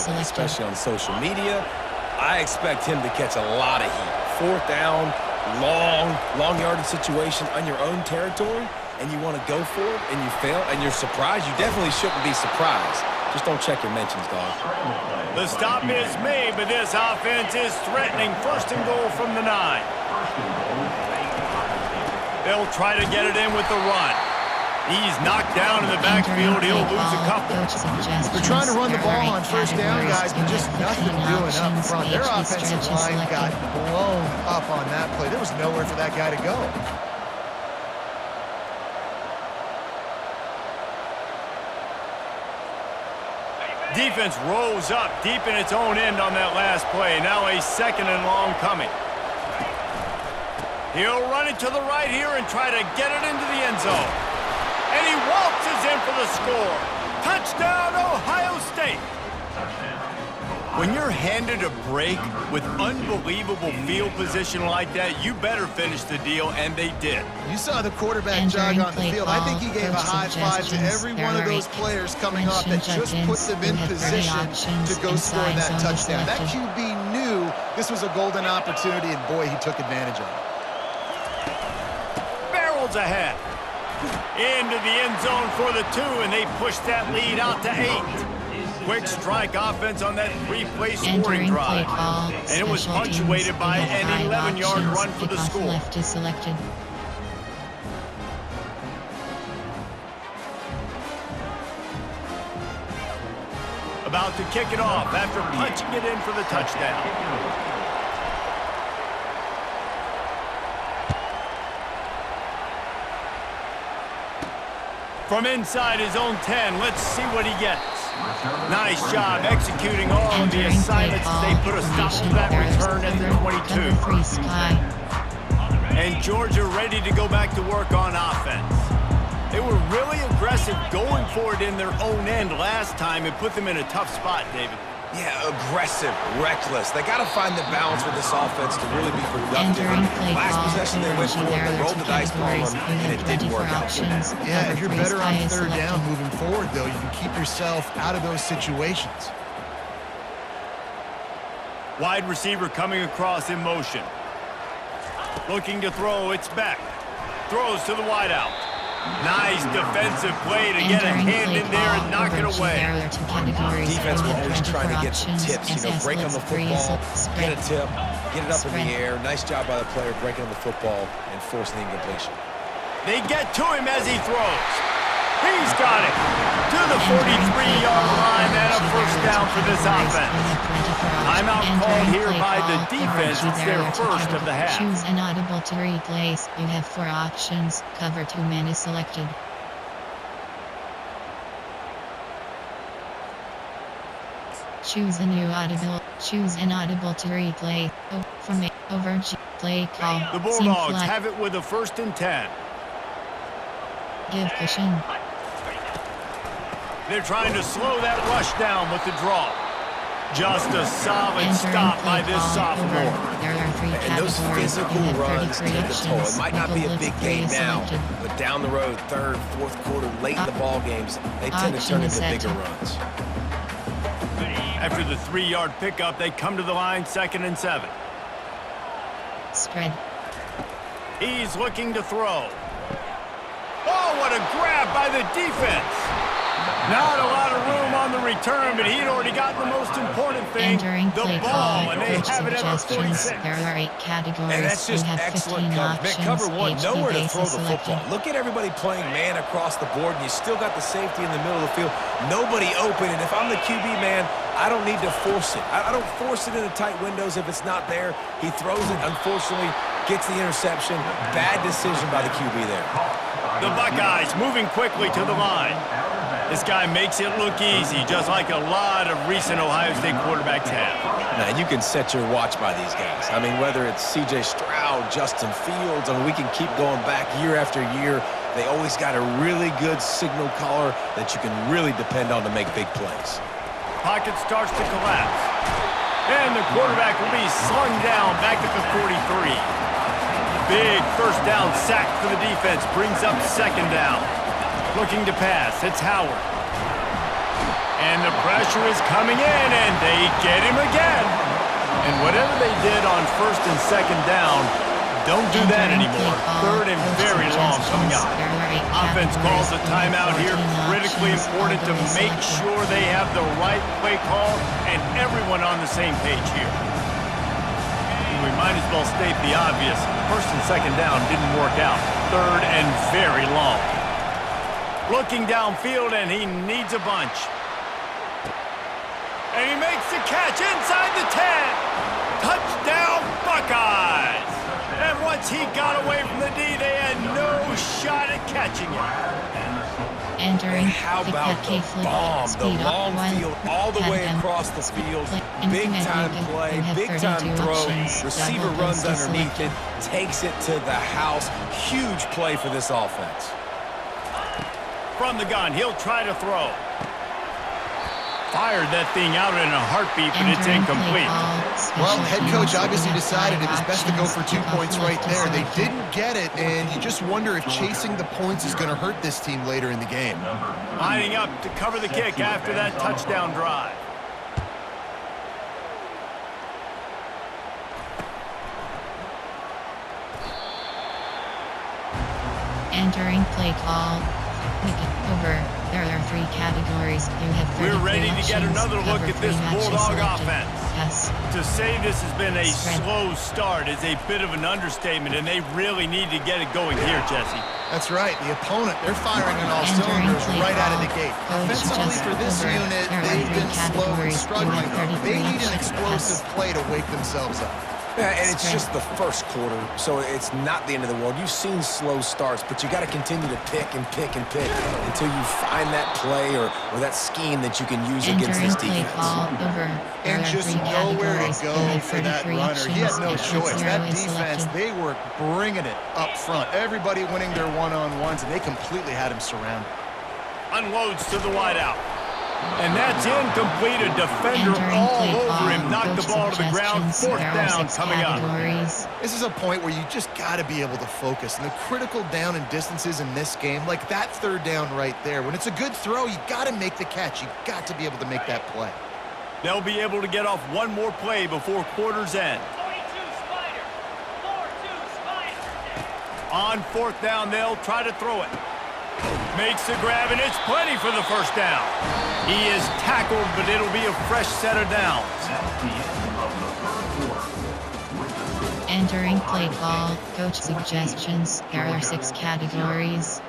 nowadays, especially on social media. I expect him to catch a lot of heat. Fourth down, long yardage situation on your own territory, and you want to go for it, and you fail, and you're surprised. You definitely shouldn't be surprised. Just don't check your mentions, dog. The stop is made, but this offense is threatening. First and goal from the 9. They'll try to get it in with the run. He's knocked down in the backfield. He'll lose a couple. They're trying to run the ball on first down, guys, but just nothing doing up front. Their offensive line got blown up on that play. There was nowhere for that guy to go. Defense rose up deep in its own end on that last play. Now a second and long coming. He'll run it to the right here and try to get it into the end zone. And he waltzes in for the score. Touchdown, Ohio State. When you're handed a break with unbelievable field position like that, you better finish the deal, and they did. You saw the quarterback jog on the field. I think he gave a high five to every one of those players coming off that just put them in position to go score that touchdown. That QB knew this was a golden opportunity, and boy, he took advantage of it. Barrels ahead. Into the end zone for the 2, and they push that lead out to 8. Quick strike offense on that 3-play scoring drive. And it was punctuated by an 11-yard run for the score. Left is selected. About to kick it off after punching it in for the touchdown. From inside his own 10, let's see what he gets. Nice job executing all of the assignments as they put a stop to that return at the 22. And Georgia ready to go back to work on offense. They were really aggressive going for it in their own end last time and put them in a tough spot, David. Yeah, aggressive, reckless. They got to find the balance with this offense to really be productive. Last possession they went for it, they rolled the dice ball, and it didn't work out. Yeah, if you're better on third down moving forward, though, you can keep yourself out of those situations. Wide receiver coming across in motion. Looking to throw, it's Beck. Throws to the wideout. Nice defensive play to get a hand in there and knock it away. Defense will always try to get some tips, break on the football, get a tip, get it up in the air. Nice job by the player breaking on the football and forcing the incompletion. They get to him as he throws. He's got it to the 43-yard line and a first down for this offense. Timeout called here by the defense. It's their first of the half. Choose an audible to replace. You have 4 options. Cover 2 men is selected. Choose a new audible. Choose an audible to replay. From A over G. Play call. The Bulldogs have it with a 1st and 10. Give cushion. They're trying to slow that rush down with the draw. Just a solid stop by this sophomore. And those physical runs take a toll. It might not be a big game now, but down the road, 3rd, 4th quarter, late in the ball games, they tend to turn into bigger runs. After the 3-yard pickup, they come to the line, 2nd and 7. Spread. He's looking to throw. Oh, what a grab by the defense. Not a lot of room on the return, but he'd already got the most important thing, the ball, and they have it at the 46. There are 8 categories. And that's just excellent coverage. Man, cover 1, nowhere to throw the football. Look at everybody playing man across the board, and you still got the safety in the middle of the field. Nobody open, and if I'm the QB, man, I don't need to force it. I don't force it into tight windows if it's not there. He throws it, unfortunately, gets the interception. Bad decision by the QB there. The Buckeyes moving quickly to the line. This guy makes it look easy, just like a lot of recent Ohio State quarterbacks have. Now, you can set your watch by these guys. I mean, whether it's C.J. Stroud, Justin Fields, I mean, we can keep going back year after year. They always got a really good signal caller that you can really depend on to make big plays. Pocket starts to collapse. And the quarterback will be slung down back at the 43. Big first down sack for the defense, brings up 2nd down. Looking to pass, it's Howard. And the pressure is coming in, and they get him again. And whatever they did on first and second down, don't do that anymore. Third and very long coming up. Offense calls a timeout here. Critically important to make sure they have the right play call and everyone on the same page here. We might as well state the obvious. First and second down didn't work out. Third and very long. Looking downfield, and he needs a bunch. And he makes the catch inside the 10. Touchdown, Buckeyes! And once he got away from the D, they had no shot at catching him. Entering How about the bomb, the long field, all the way across the field, big-time play, big-time throw, receiver runs underneath it, takes it to the house. Huge play for this offense. From the gun, he'll try to throw. Fired that thing out in a heartbeat, but it's incomplete. Well, head coach obviously decided it was best to go for 2 points right there. They didn't get it, and you just wonder if chasing the points is going to hurt this team later in the game. Lining up to cover the kick after that touchdown drive. Entering play call. Over. There are 3 categories. You have 33 We're ready to get options. another look Cover at this 3 matches Bulldog selected. offense. Yes. To say this has been a Spread. slow start is a bit of an understatement, and they really need to get it going here, Jesse. That's right. The opponent, they're firing on all Entering cylinders play right out of call. the gate. Coach Offensively just for this over. unit, There are they've 3 been slow and categories. You struggling. have 33 They need an options. explosive Yes. play to wake themselves up. Yeah, and it's just the first quarter, so it's not the end of the world. You've seen slow starts, but you got to continue to pick and pick and pick until you find that play or that scheme that you can use against this Entering play defense. call. Over. There And are just 3 nowhere categories. to You go have for that 33 runner. He had options. no Option choice. 0 That is defense, selected. they were bringing it up front. Everybody winning their one-on-ones, and they completely had him surrounded. Unloads to the wideout. And that's incomplete. A defender Entering all play over call. him. Knocked the Coach ball to the ground. suggestions. Fourth There are down 6 coming up. categories. This is a point where you just got to be able to focus. And the critical down and distances in this game, like that third down right there, when it's a good throw, you got to make the catch. You got to be able to make that play. They'll be able to get off one more play before quarter's end. 42 Spider. 4-2 Spider. On fourth down, they'll try to throw it. Makes the grab, and it's plenty for the first down. He is tackled, but it'll be a fresh set of downs. Entering play call. Coach suggestions. There are 6 categories.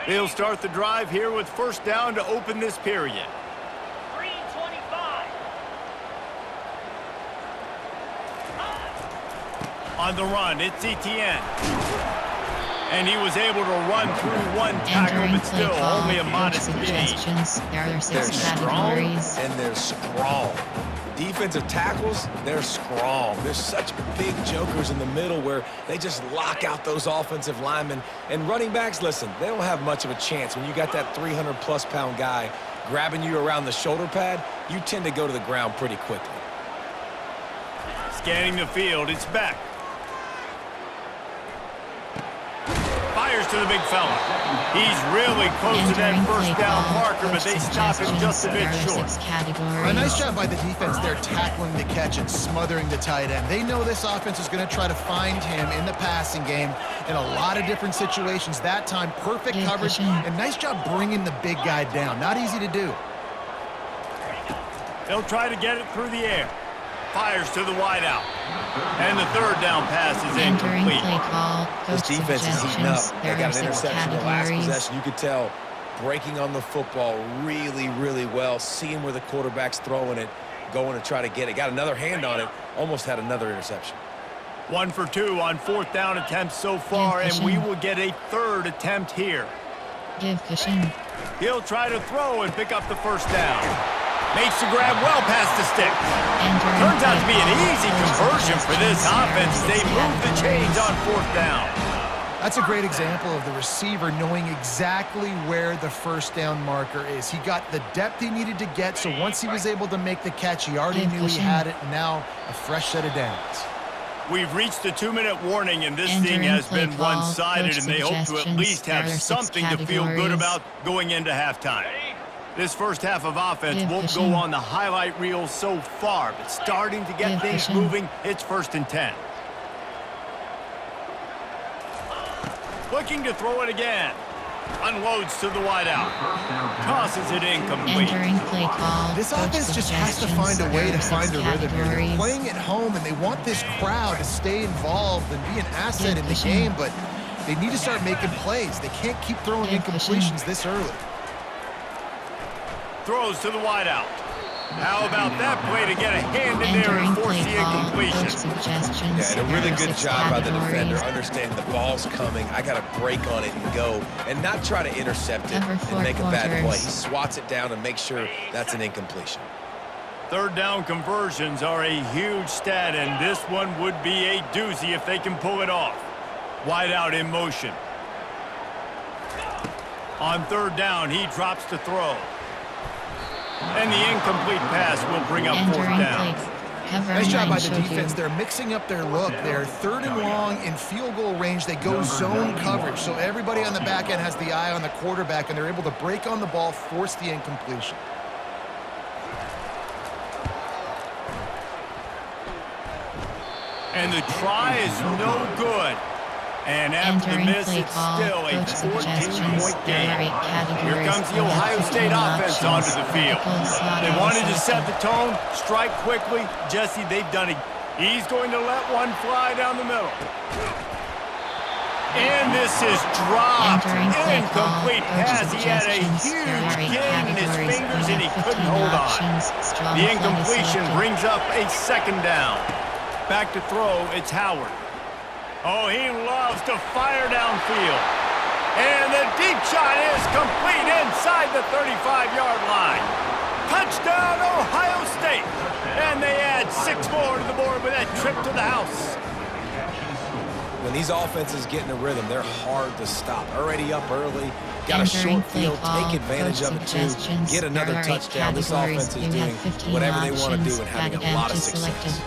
They'll start the drive here with first down to open this period. Green 25. On the run, it's Etienne. And he was able to run through one tackle, Entering but play still call. only a Coach modest gain. suggestions. There are 6 They're strong categories. and they're strong. Defensive tackles, they're strong. There's such big jokers in the middle where they just lock out those offensive linemen. And running backs, listen, they don't have much of a chance. When you got that 300-plus pound guy grabbing you around the shoulder pad, you tend to go to the ground pretty quickly. Scanning the field, it's Beck. Fires to the big fella. He's really close to that Entering first play down call. marker, but Coach they stop him just a suggestions. bit There are short. 6 categories. A nice job by the defense there tackling the catch and smothering the tight end. They know this offense is going to try to find him in the passing game in a lot of different situations. That time, perfect Good coverage, cushion. and nice job bringing the big guy down. Not easy to do. They'll try to get it through the air. Fires to the wideout. And the third down pass is Entering incomplete. play call. This Coach defense is heating up. suggestions. They There are got an 6 interception in the last categories. possession. You could tell breaking on the football really, really well, seeing where the quarterback's throwing it, going to try to get it. Got another hand on it, almost had another interception. 1 for 2 on fourth down attempts so far, and we will get a third attempt here. Give cushion. He'll try to throw and pick up the first down. Makes the grab well past the sticks. Entering Turns out to play be an call. easy Coach conversion for this suggestions. There are offense. 6 They move the chains categories. on fourth down. That's a great example of the receiver knowing exactly where the first down marker is. He got the depth he needed to get, so once he was able to make the catch, he already Give knew he cushion. had it. Now, a fresh set of downs. We've reached the 2-minute warning, and this Entering thing has play been call. one-sided, Coach and they hope to at suggestions. least There have are 6 something to feel good categories. about going into halftime. This first half of offense won't go on the highlight reel so far, but starting to get things moving, it's 1st and 10. Looking to throw it again. Unloads to the wideout. Tosses it incomplete. Entering play call. This offense just has to find a way to find a rhythm here. They're playing at home, and they want this crowd to stay involved and be an asset in the game, but they need to start making plays. They can't keep throwing incompletions this early. Throws to the wideout. How about that play to get a hand in there and force the incompletion? Yeah, and a really good job by the defender, understanding the ball's coming. I got to break on it and go, and not try to intercept it and make a bad play. He swats it down and makes sure that's an incompletion. 3rd down conversions are a huge stat, and this one would be a doozy if they can pull it off. Wide out in motion. On 3rd down, he drops to throw. And the incomplete pass will bring up 4th down. Nice job by the defense. They're mixing up their look. They're 3rd and long in field goal range. They go zone coverage. So everybody on the back end has the eye on the quarterback, and they're able to break on the ball, force the incompletion. And the try is no good. And after the miss, it's still a 14-point game. Here comes the Ohio State offense onto the field. They wanted to set the tone, strike quickly. Jesse, they've done it. He's going to let one fly down the middle. And this is dropped. Incomplete pass. He had a huge gain in his fingers, and he couldn't hold on. The incompletion brings up a 2nd down. Back to throw, it's Howard. Oh, he loves to fire downfield. And the deep shot is complete inside the 35-yard line. Touchdown, Ohio State. And they add 6 more to the board with that trip to the house. When these offenses get in a rhythm, they're hard to stop. Already up early, got a short field, take advantage of it too, get another touchdown. This offense is doing whatever they want to do and having a lot of success.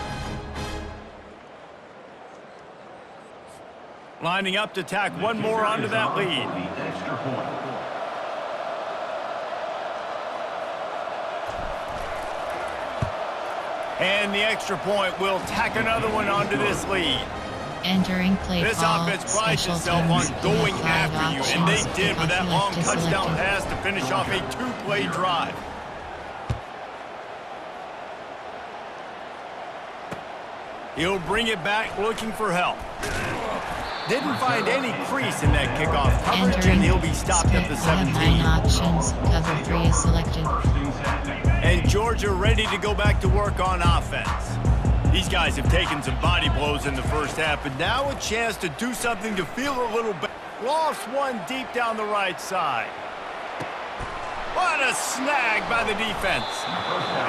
Lining up to tack one more onto that lead. And the extra point will tack another one onto this lead. Entering play this offense prides itself on going after you, and they did with that long touchdown pass to finish off a 2-play drive. He'll bring it back looking for help. Didn't find any crease in that kickoff coverage, and he'll be stopped at the 17. Options, cover 3 is selected. And Georgia ready to go back to work on offense. These guys have taken some body blows in the first half, but now a chance to do something to feel a little better. Lost one deep down the right side. What a snag by the defense.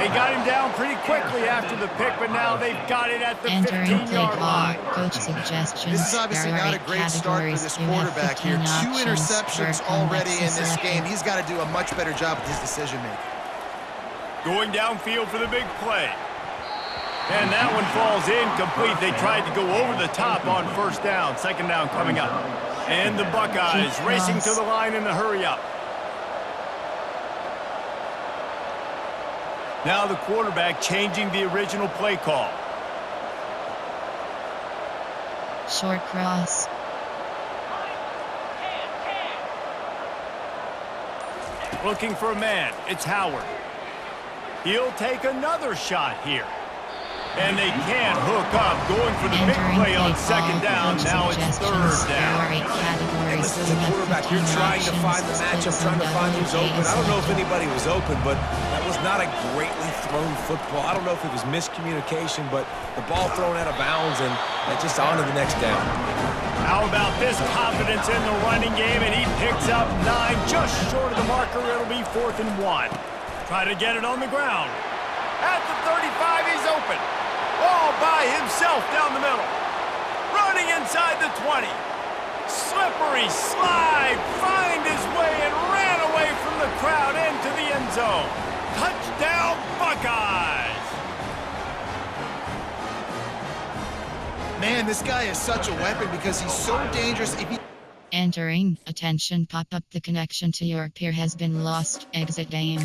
They got him down pretty quickly after the pick, but now they've got it at the 15-yard line. Coach suggestions. This is obviously not a great start for this quarterback here. 2 interceptions already in this game. He's got to do a much better job with his decision-making. Going downfield for the big play. And that one falls incomplete. They tried to go over the top on 1st down. 2nd down coming up. And the Buckeyes racing to the line in the hurry-up. Now the quarterback changing the original play call. Short cross. Looking for a man. It's Howard. He'll take another shot here. And they can't hook up. Going for the big play on 2nd down. Now it's 3rd down. And listen, as a quarterback, you're trying to find the matchup, trying to find who's open. I don't know if anybody was open, but that was not a greatly thrown football. I don't know if it was miscommunication, but the ball thrown out of bounds and just on to the next down. How about this confidence in the running game? And he picks up 9, just short of the marker. It'll be 4th and 1. Try to get it on the ground. At the 35, he's open. All by himself down the middle. Running inside the 20. Slippery slide. Find his way and ran away from the crowd into the end zone. Touchdown, Buckeyes. Man, this guy is such a weapon because he's so dangerous. Entering. Attention pop up. The connection to your peer has been lost. Exit game.